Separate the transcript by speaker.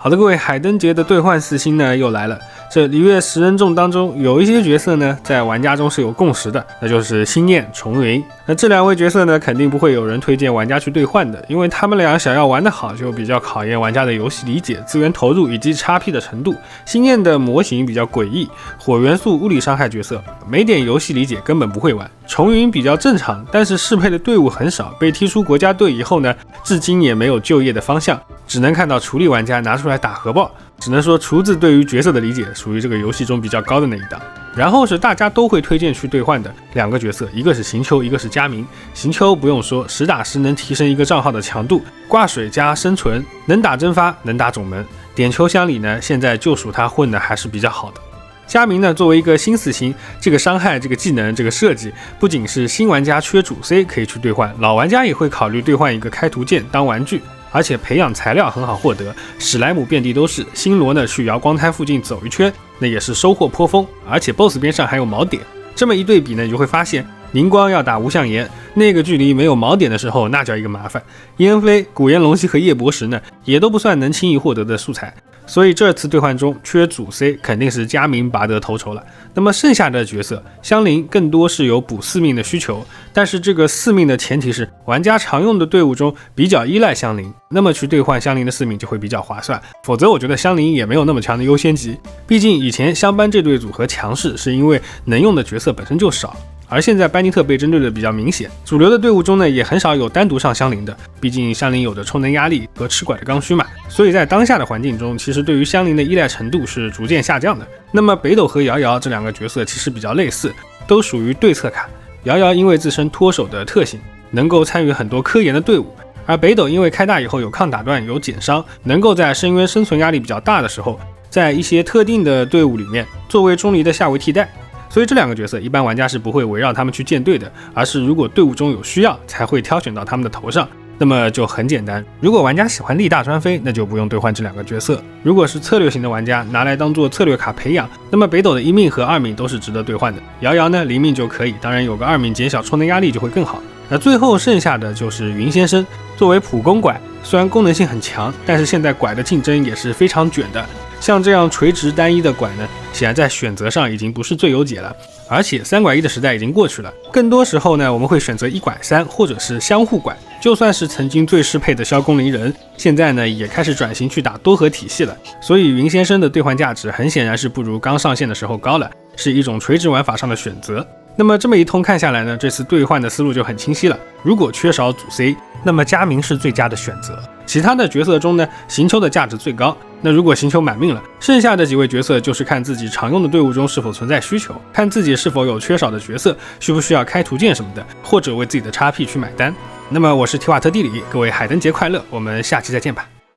Speaker 1: 好的，各位，海灯节的兑换4星呢又来了。这礼乐10人众当中，有一些角色呢，在玩家中是有共识的，那就是星焰、重云。那这2位角色呢，肯定不会有人推荐玩家去兑换的，因为他们俩想要玩得好，就比较考验玩家的游戏理解、资源投入以及XP的程度。星焰的模型比较诡异，火元素物理伤害角色，没点游戏理解根本不会玩。重云比较正常，但是适配的队伍很少，被踢出国家队以后呢，至今也没有就业的方向，只能看到厨力玩家拿出来打核爆。只能说厨子对于角色的理解属于这个游戏中比较高的那一档。然后是大家都会推荐去兑换的2个角色，一个是行秋，一个是佳明。行秋不用说，实打实能提升一个账号的强度，挂水加生存，能打蒸发，能打种门。点球箱里呢，现在就属他混的还是比较好的。佳明呢，作为一个新4星，这个伤害、这个技能、这个设计，不仅是新玩家缺主 C 可以去兑换，老玩家也会考虑兑换一个开图剑当玩具。而且培养材料很好获得，史莱姆遍地都是，星罗呢去瑶光滩附近走一圈，那也是收获颇丰。而且 BOSS 边上还有锚点，这么一对比呢，你就会发现灵光要打无相岩，那个距离没有锚点的时候，那叫一个麻烦。燕飞、古岩龙息和叶博石呢，也都不算能轻易获得的素材。所以这次兑换中缺主 C 肯定是佳明拔得头筹了。那么剩下的角色香菱更多是有补4命的需求，但是这个4命的前提是玩家常用的队伍中比较依赖香菱，那么去兑换香菱的4命就会比较划算。否则我觉得香菱也没有那么强的优先级，毕竟以前香班这对组合强势是因为能用的角色本身就少。而现在班尼特被针对的比较明显，主流的队伍中呢也很少有单独上香菱的，毕竟香菱有着充能压力和吃拐的刚需嘛，所以在当下的环境中，其实对于香菱的依赖程度是逐渐下降的。那么北斗和瑶瑶这2个角色其实比较类似，都属于对策卡。瑶瑶因为自身脱手的特性，能够参与很多科研的队伍，而北斗因为开大以后有抗打断、有减伤，能够在深渊生存压力比较大的时候，在一些特定的队伍里面作为中离的下位替代。所以这2个角色一般玩家是不会围绕他们去建队的，而是如果队伍中有需要才会挑选到他们的头上。那么就很简单，如果玩家喜欢力大专飞，那就不用兑换这2个角色。如果是策略型的玩家拿来当做策略卡培养，那么北斗的1命和2命都是值得兑换的。瑶瑶呢0命就可以，当然有个2命减小充能压力就会更好。那最后剩下的就是云先生，作为普攻拐，虽然功能性很强，但是现在拐的竞争也是非常卷的。像这样垂直单一的拐呢，显然在选择上已经不是最优解了，而且3拐1的时代已经过去了。更多时候呢，我们会选择1拐3，或者是相互拐。就算是曾经最适配的萧公灵人，现在呢也开始转型去打多核体系了。所以云先生的兑换价值很显然是不如刚上线的时候高了，是一种垂直玩法上的选择。那么这么一通看下来呢，这次兑换的思路就很清晰了。如果缺少主 C， 那么佳明是最佳的选择。其他的角色中呢，行秋的价值最高。那如果行秋满命了，剩下的几位角色就是看自己常用的队伍中是否存在需求，看自己是否有缺少的角色，需不需要开图鉴什么的，或者为自己的XP去买单。那么我是提瓦特地理，各位海灯节快乐，我们下期再见吧。